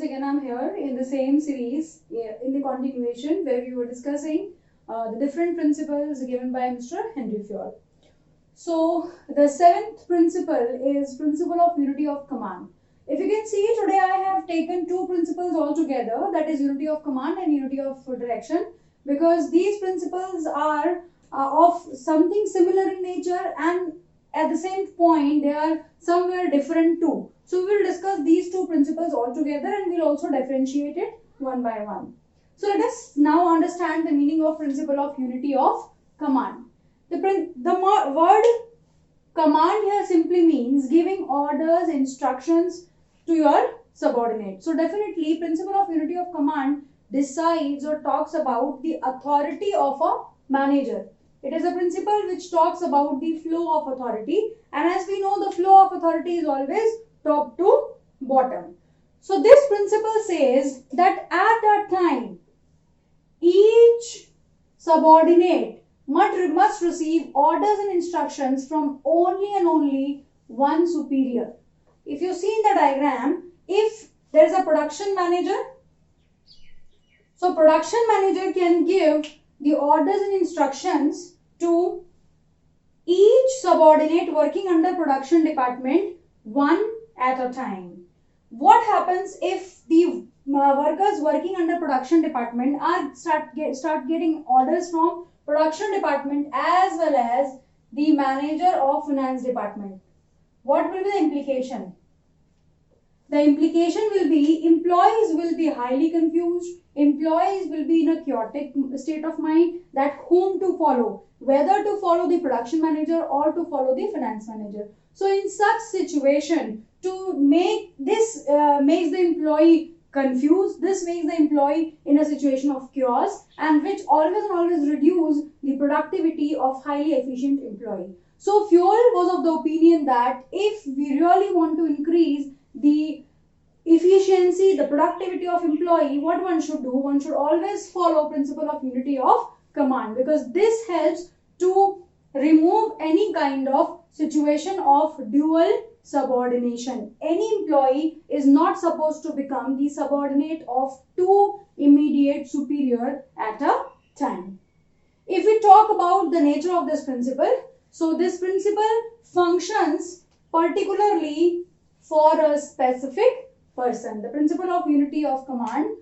again I'm here in the same series in the continuation where we were discussing the different principles given by Mr. Henry Fayol. So the seventh principle is principle of unity of command. If you can see, today I have taken two principles altogether, that is unity of command and unity of direction, because these principles are of something similar in nature and at the same point they are somewhere different too. So we will discuss these two principles all together and we will also differentiate it one by one. So let us now understand the meaning of principle of unity of command. The word command here simply means giving orders, instructions to your subordinate. So definitely principle of unity of command decides or talks about the authority of a manager. It is a principle which talks about the flow of authority, and as we know, the flow of authority is always top to bottom. So this principle says that at a time, each subordinate must receive orders and instructions from only and only one superior. If you see in the diagram, if there is a production manager, so production manager can give the orders and instructions to each subordinate working under production department one at a time. What happens if the workers working under production department start getting orders from production department as well as the manager of finance department? What will be the implication? The implication will be employees will be highly confused. Employees will be in a chaotic state of mind that whom to follow, whether to follow the production manager or to follow the finance manager. So in such situation, to make this makes the employee confused, this makes the employee in a situation of chaos, and which always reduce the productivity of highly efficient employee. So Fayol was of the opinion that if we really want to increase the efficiency, the productivity of employee, what one should do, one should always follow principle of unity of command, because this helps to remove any kind of situation of dual subordination. Any employee is not supposed to become the subordinate of two immediate superior at a time. If we talk about the nature of this principle, so this principle functions particularly for a specific person. The principle of unity of command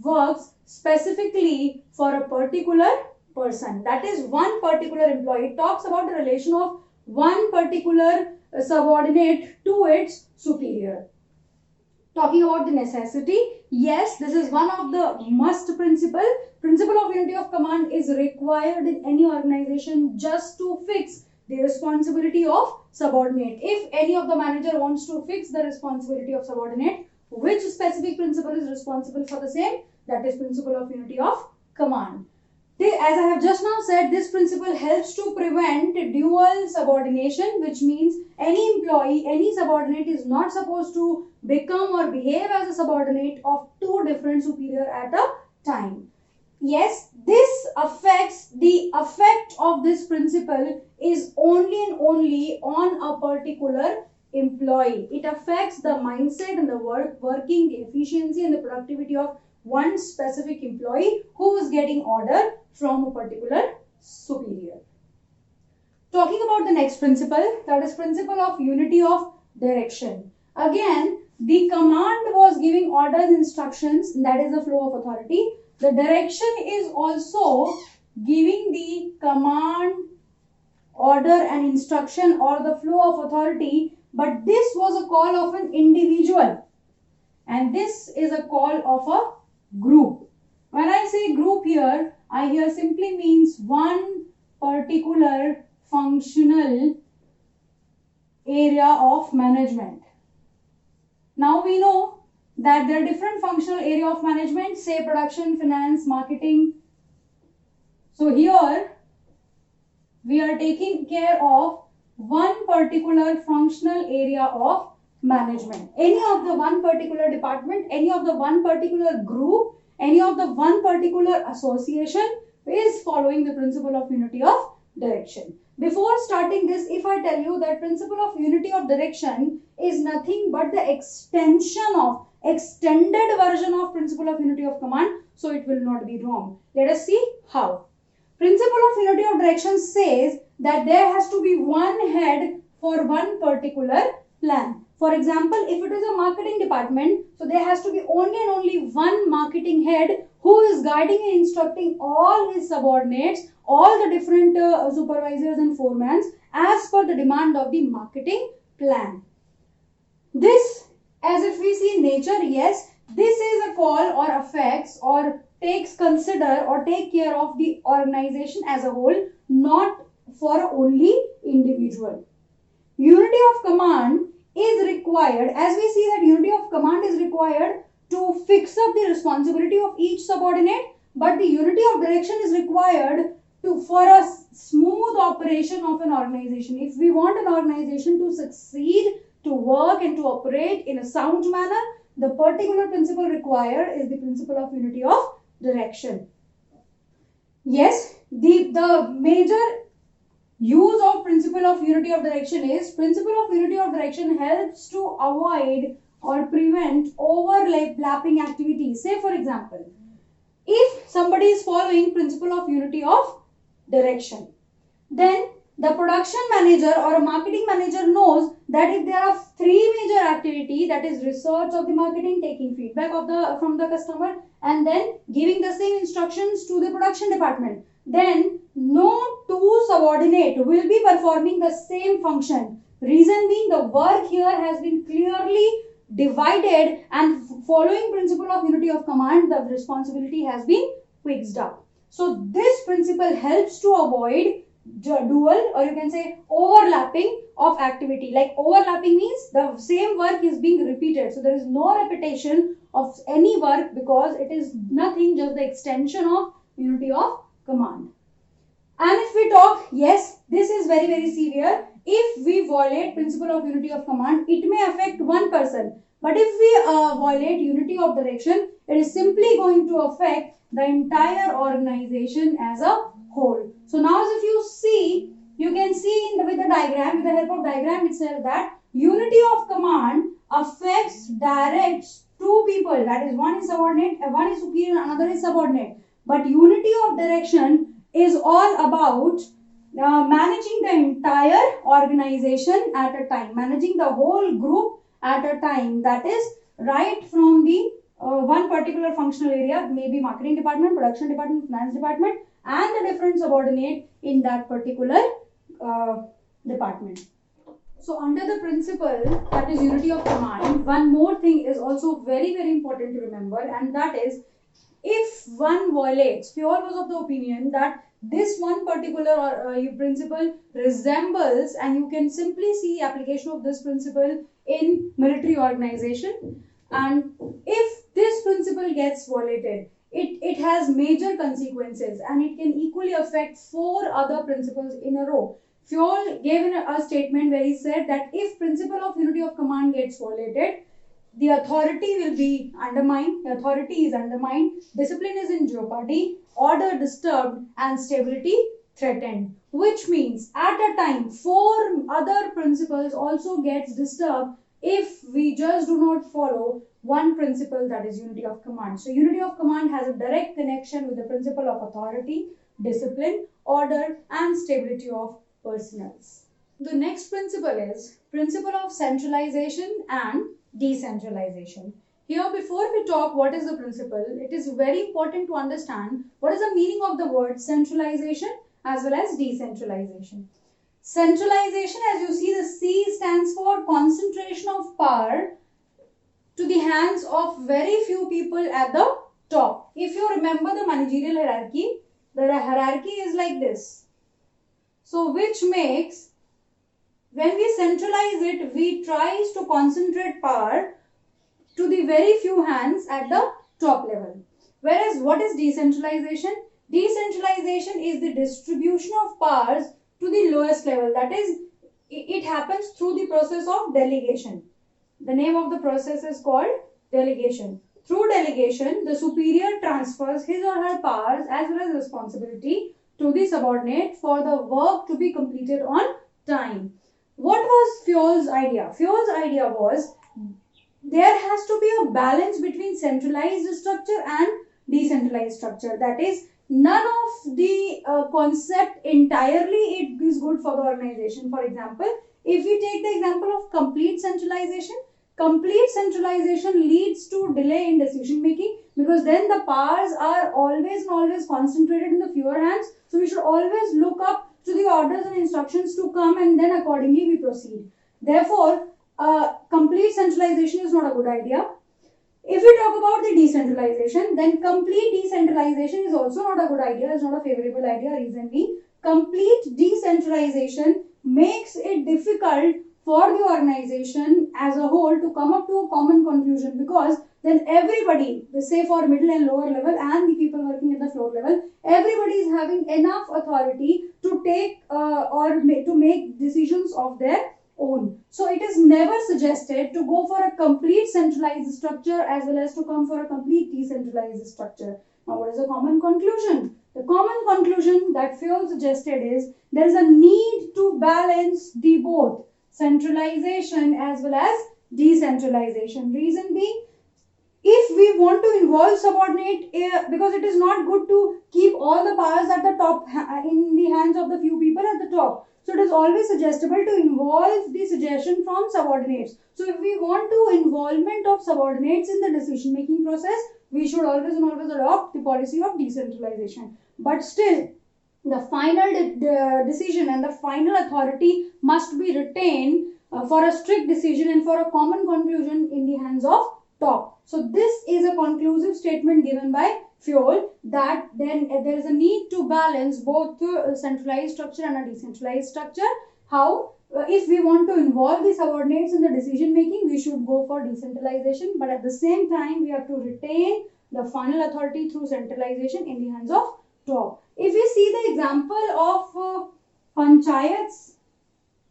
works specifically for a particular person, that is one particular employee. It talks about the relation of one particular subordinate to its superior. Talking about the necessity, yes, this is one of the must principle. Principle of unity of command is required in any organization just to fix the responsibility of subordinate. If any of the manager wants to fix the responsibility of subordinate, which specific principle is responsible for the same? That is principle of unity of command. As I have just now said, this principle helps to prevent dual subordination, which means any employee, any subordinate is not supposed to become or behave as a subordinate of two different superior at a time. Yes, this affects, the effect of this principle is only and only on a particular employee. It affects the mindset and the working, the efficiency and the productivity of one specific employee who is getting order from a particular superior. Talking about the next principle, that is principle of unity of direction. Again, the command was giving orders, instructions, that is the flow of authority. The direction is also giving the command, order and instruction or the flow of authority, but this was a call of an individual and this is a call of a group. When I say group here, I here simply means one particular functional area of management. Now we know that there are different functional area of management, say production, finance, marketing. So here we are taking care of one particular functional area of management. Any of the one particular department, any of the one particular group, any of the one particular association is following the principle of unity of direction. Before starting this, if I tell you that principle of unity of direction is nothing but the extension of, extended version of principle of unity of command, so it will not be wrong. Let us see how. Principle of unity of direction says that there has to be one head for one particular plan. For example, if it is a marketing department, so there has to be only and only one marketing head who is guiding and instructing all his subordinates, all the different supervisors and foremans as per the demand of the marketing plan. This, as if we see in nature, yes, this is a call or affects or takes consider or take care of the organization as a whole, not for only individual. Unity of command is required, as we see that unity of command is required to fix up the responsibility of each subordinate, but the unity of direction is required for a smooth operation of an organization. If we want an organization to succeed, to work and to operate in a sound manner, the particular principle required is the principle of unity of direction. Yes, the major use of principle of unity of direction is principle of unity of direction helps to avoid or prevent overlapping activities. Say for example, if somebody is following principle of unity of direction, then the production manager or a marketing manager knows that if there are three major activities, that is research of the marketing, taking feedback from the customer, and then giving the same instructions to the production department, then no two subordinate will be performing the same function. Reason being, the work here has been clearly divided, and following principle of unity of command, the responsibility has been fixed up. So this principle helps to avoid dual, or you can say overlapping of activity. Like overlapping means the same work is being repeated, so there is no repetition of any work because it is nothing, just the extension of unity of command. And if we talk, yes, this is very, very severe. If we violate principle of unity of command, it may affect one person, but if we violate unity of direction, it is simply going to affect the entire organization as a whole. So now if you see, you can see with the diagram, with the help of diagram itself, that unity of command affects, directs two people, that is one is subordinate, one is superior, another is subordinate. But unity of direction is all about managing the entire organization at a time, managing the whole group at a time, that is right from the one particular functional area, maybe marketing department, production department, finance department, and the different subordinate in that particular department. So under the principle that is unity of command, one more thing is also very, very important to remember, and that is if one violates, Fioll was of the opinion that this one particular principle resembles, and you can simply see application of this principle in military organization, and if this principle gets violated, it has major consequences and it can equally affect four other principles in a row. Fioll gave a statement where he said that if principle of unity of command gets violated, the authority will be undermined, the authority is undermined, discipline is in jeopardy, order disturbed, and stability threatened. Which means at a time, four other principles also gets disturbed if we just do not follow one principle, that is unity of command. So unity of command has a direct connection with the principle of authority, discipline, order, and stability of personnel. The next principle is principle of centralization and decentralization. Here, before we talk what is the principle, it is very important to understand what is the meaning of the word centralization as well as decentralization. Centralization, as you see, the C stands for concentration of power to the hands of very few people at the top. If you remember the managerial hierarchy, the hierarchy is like this. So which makes, when we centralize it, we try to concentrate power to the very few hands at the top level. Whereas what is decentralization? Decentralization is the distribution of powers to the lowest level. That is, it happens through the process of delegation. The name of the process is called delegation. Through delegation, the superior transfers his or her powers as well as responsibility to the subordinate for the work to be completed on time. What was Fioll's idea? Fioll's idea was, there has to be a balance between centralized structure and decentralized structure. That is, none of the concept entirely it is good for the organization. For example, if we take the example of complete centralization leads to delay in decision making, because then the powers are always and always concentrated in the fewer hands. So we should always look up to the orders and instructions to come, and then accordingly we proceed. Therefore, complete centralization is not a good idea. If we talk about the decentralization, then complete decentralization is also not a good idea, it's not a favorable idea. Reason being, complete decentralization makes it difficult for the organization as a whole to come up to a common conclusion, because then everybody, say for middle and lower level and the people working at the floor level, everybody is having enough authority to take to make decisions of their own. So it is never suggested to go for a complete centralized structure as well as to come for a complete decentralized structure. Now, what is the common conclusion? The common conclusion that Fayol suggested is there is a need to balance the both centralization as well as decentralization. Reason being, if we want to involve subordinate, because it is not good to keep all the powers at the top in the hands of the few people at the top. So it is always suggestible to involve the suggestion from subordinates. So if we want to involvement of subordinates in the decision making process, we should always and always adopt the policy of decentralization. But still, the final decision and the final authority must be retained for a strict decision and for a common conclusion in the hands of top. So this is a conclusive statement given by Fayol, that then there is a need to balance both a centralized structure and a decentralized structure. How? If we want to involve the subordinates in the decision making, we should go for decentralization, but at the same time we have to retain the final authority through centralization in the hands of top. If we see the example of panchayats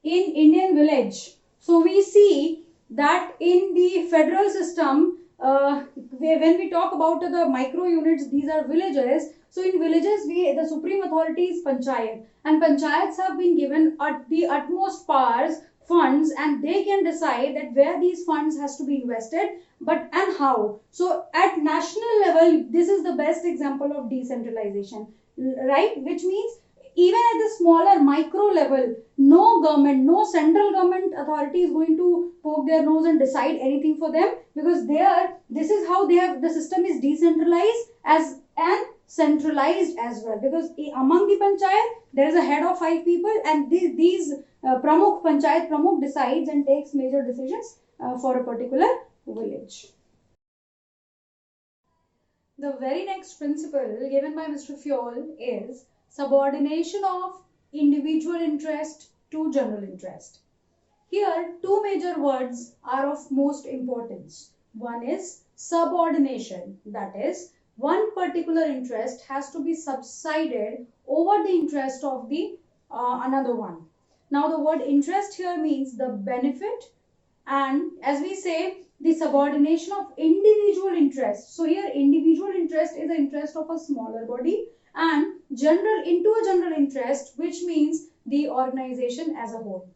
in Indian village, so we see that in the federal system, when we talk about the micro units, these are villages. So in villages, the supreme authority is panchayat, and panchayats have been given the utmost powers, funds, and they can decide that where these funds has to be invested, but and how. So at national level, this is the best example of decentralization, right? Which means even at the smaller micro level, no government, no central government authority is going to poke their nose and decide anything for them, because this is how the system is decentralized as and centralized as well. Because among the panchayat, there is a head of 5 people, and these panchayat pramukh decides and takes major decisions for a particular village. The very next principle given by Mr. Fayol is subordination of individual interest to general interest. Here, two major words are of most importance. One is subordination, that is, one particular interest has to be subsided over the interest of the another one. Now, the word interest here means the benefit, and as we say, the subordination of individual interest. So here, individual interest is the interest of a smaller body, and general into a general interest, which means the organization as a whole.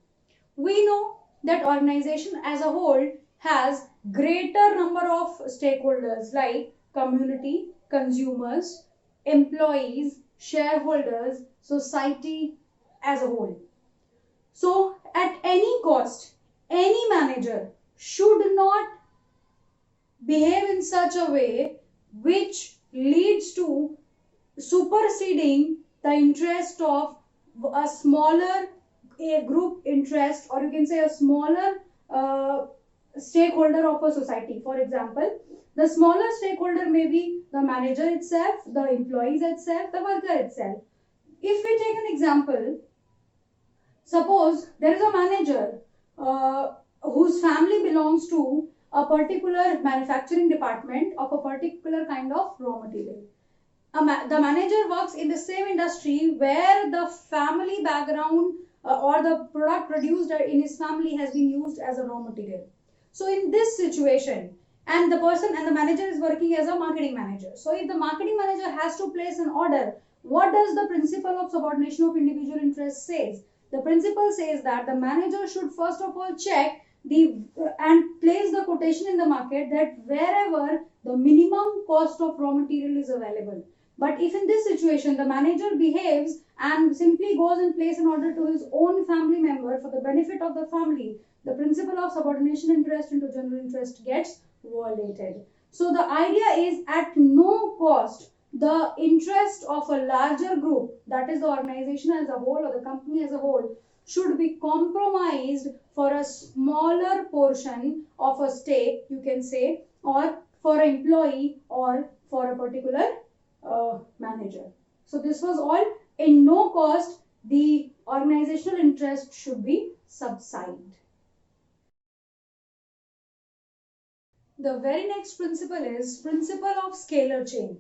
We know that organization as a whole has greater number of stakeholders like community, consumers, employees, shareholders, society as a whole. So at any cost, any manager should not behave in such a way which leads to superseding the interest of a smaller group interest, or you can say a smaller stakeholder of a society. For example, the smaller stakeholder may be the manager itself, the employees itself, the worker itself. If we take an example, suppose there is a manager whose family belongs to a particular manufacturing department of a particular kind of raw material. The manager works in the same industry where the family background or the product produced in his family has been used as a raw material. So in this situation, and the manager is working as a marketing manager. So if the marketing manager has to place an order, what does the principle of subordination of individual interest says? The principle says that the manager should first of all check and place the quotation in the market that wherever the minimum cost of raw material is available. But if in this situation the manager behaves and simply goes and places an order to his own family member for the benefit of the family, the principle of subordination interest into general interest gets violated. So the idea is at no cost the interest of a larger group, that is the organization as a whole or the company as a whole, should be compromised for a smaller portion of a stake, you can say, or for an employee or for a particular manager. So this was all in no cost, the organizational interest should be subsided. The very next principle is principle of scalar chain.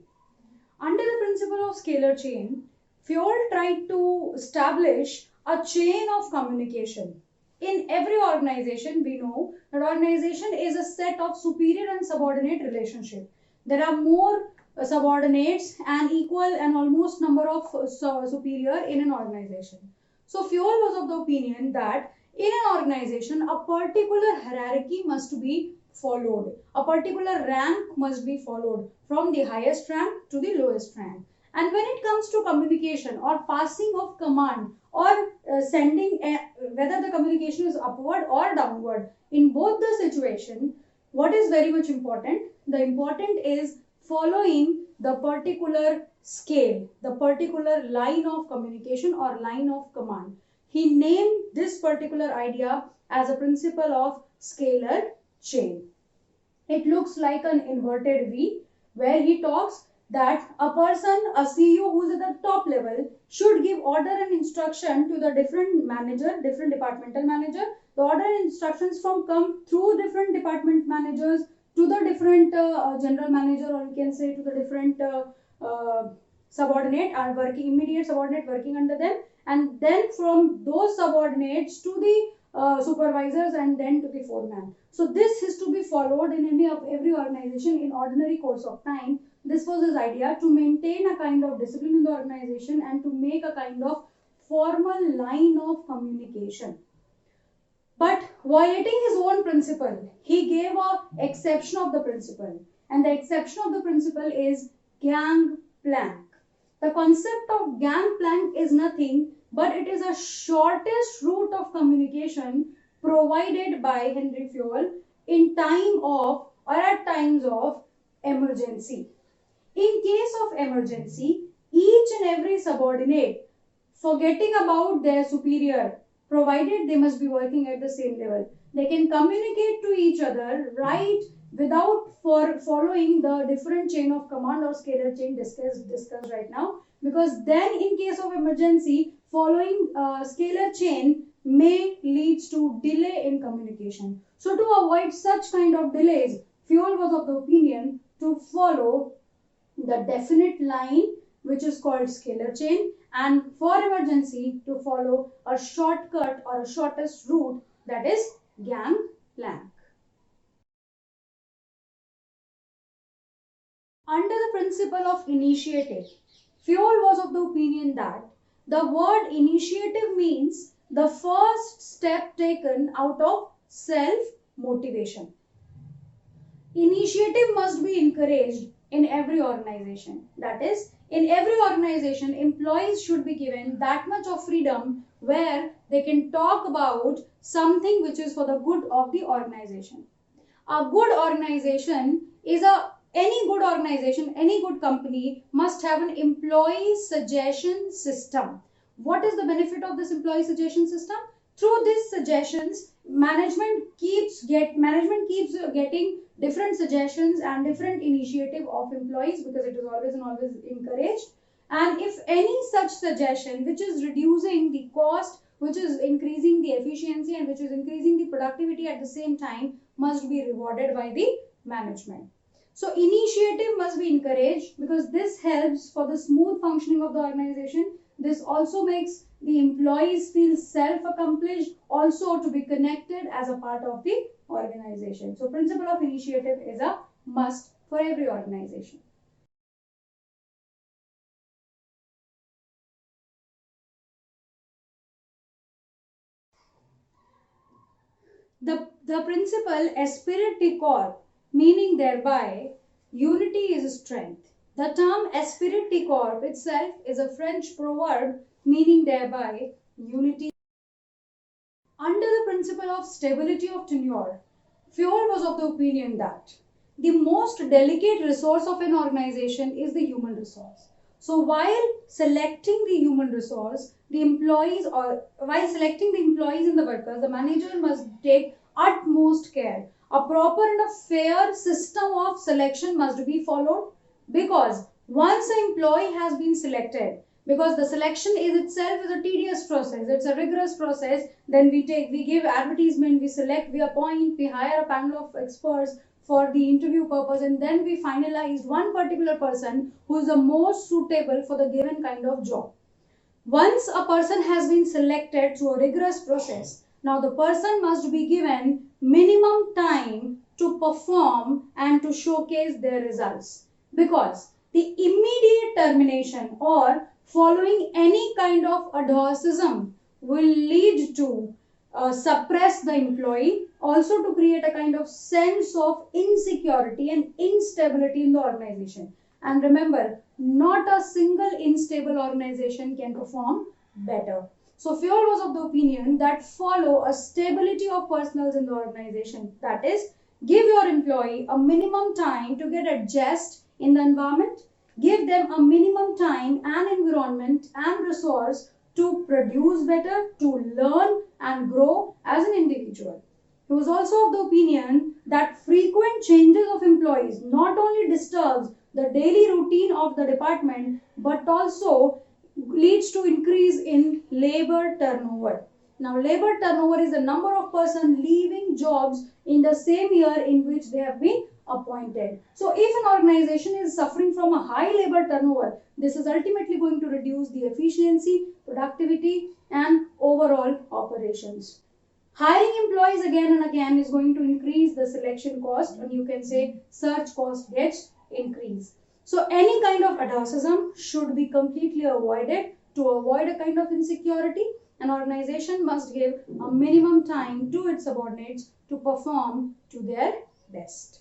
Under the principle of scalar chain, Fjoll tried to establish a chain of communication. In every organization, we know that organization is a set of superior and subordinate relationship. There are more subordinates and equal and almost number of superior in an organization. So Fjoll was of the opinion that in an organization, a particular hierarchy must be followed. A particular rank must be followed from the highest rank to the lowest rank. And when it comes to communication or passing of command or sending, whether the communication is upward or downward, in both the situation, what is very much important? The important is following the particular scale, the particular line of communication or line of command. He named this particular idea as a principle of scalar chain. It looks like an inverted V, where he talks that a person, a CEO who is at the top level, should give order and instruction to the different manager, different departmental manager. The order and instructions from come through different department managers to the different general manager, or you can say to the different subordinate and working immediate subordinate working under them, and then from those subordinates to the supervisors and then to the foreman. So this is to be followed in every organization in ordinary course of time. This was his idea, to maintain a kind of discipline in the organization and to make a kind of formal line of communication. But violating his own principle, he gave an exception of the principle. And the exception of the principle is gangplank. The concept of gangplank is nothing but it is a shortest route of communication provided by Henry Fjoll in time of or at times of emergency. In case of emergency, each and every subordinate, forgetting about their superior, provided they must be working at the same level, they can communicate to each other right without following the different chain of command or scalar chain discussed right now, because then in case of emergency, following scalar chain may leads to delay in communication. So to avoid such kind of delays, Fjoll was of the opinion to follow the definite line, which is called scalar chain, and for emergency to follow a shortcut or a shortest route, that is gangplank. Under the principle of initiative, Fjoll was of the opinion that the word initiative means the first step taken out of self-motivation. Initiative must be encouraged in every organization. That is, in every organization, employees should be given that much of freedom where they can talk about something which is for the good of the organization. A good organization is any good organization, any good company must have an employee suggestion system. What is the benefit of this employee suggestion system? Through these suggestions, management keeps getting different suggestions and different initiative of employees, because it is always and always encouraged. And if any such suggestion which is reducing the cost, which is increasing the efficiency, and which is increasing the productivity at the same time, must be rewarded by the management. So initiative must be encouraged because this helps for the smooth functioning of the organization. This also makes the employees feel self-accomplished, also to be connected as a part of the organization. So principle of initiative is a must for every organization. The principle esprit de corps, meaning thereby unity is strength. The term esprit de corps itself is a French proverb meaning thereby unity. Under the principle of stability of tenure, Fioll was of the opinion that the most delicate resource of an organization is the human resource. So while selecting the human resource, while selecting the employees and the workers, the manager must take utmost care. A proper and a fair system of selection must be followed, because once an employee has been selected, because the selection is itself is a tedious process, it's a rigorous process, then we give advertisement, we select, we appoint, we hire a panel of experts for the interview purpose, and then we finalize one particular person who is the most suitable for the given kind of job. Once a person has been selected through a rigorous process, now the person must be given minimum time to perform and to showcase their results, because the immediate termination or following any kind of advertism will lead to suppress the employee, also to create a kind of sense of insecurity and instability in the organization. And remember, not a single unstable organization can perform better. So Fioll was of the opinion that follow a stability of personnel in the organization. That is, give your employee a minimum time to get adjust in the environment, give them a minimum time and environment and resource to produce better, to learn and grow as an individual. He was also of the opinion that frequent changes of employees not only disturbs the daily routine of the department but also leads to increase in labor turnover. Now, labor turnover is the number of persons leaving jobs in the same year in which they have been appointed. So, if an organization is suffering from a high labor turnover, this is ultimately going to reduce the efficiency, productivity, and overall operations. Hiring employees again and again is going to increase the selection cost, and you can say search cost gets increased. So any kind of advertism should be completely avoided. To avoid a kind of insecurity, an organization must give a minimum time to its subordinates to perform to their best.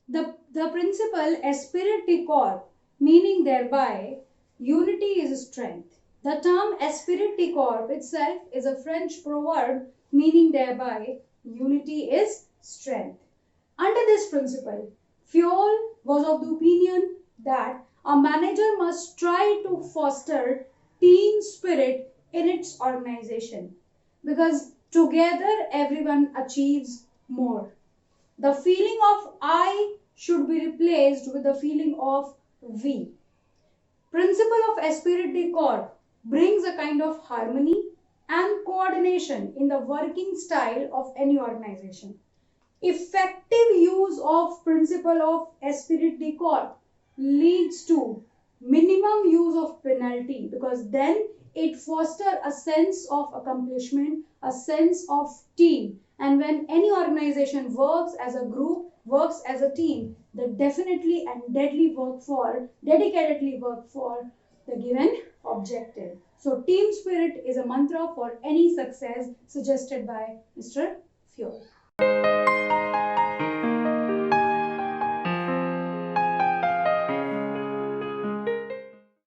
The principle esprit de corps, meaning thereby unity is strength. The term esprit de corps itself is a French proverb meaning thereby unity is strength. Under this principle, Fioll was of the opinion that a manager must try to foster team spirit in its organization, because together everyone achieves more. The feeling of I should be replaced with the feeling of we. Principle of esprit de corps brings a kind of harmony and coordination in the working style of any organization. Effective use of principle of esprit de corps leads to minimum use of penalty, because then it fosters a sense of accomplishment, a sense of team. And when any organization works as a group, works as a team, they definitely and dedicatedly work for the given objective. So team spirit is a mantra for any success suggested by Mr. Fioll.